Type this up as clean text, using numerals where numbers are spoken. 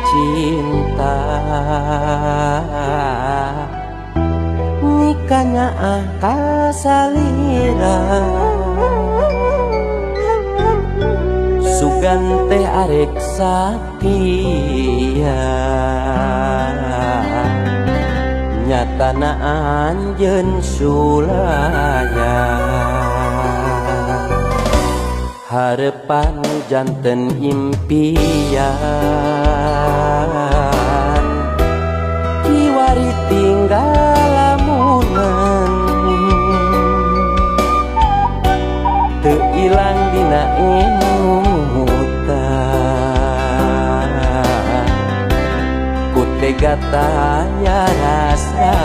cinta nikahnya kasalira sugan teh arek sakia nyatana anjeun sulaya harapan janten impian kiwari tinggal lamunan teu ilang dina emutan ku tega tanya rasa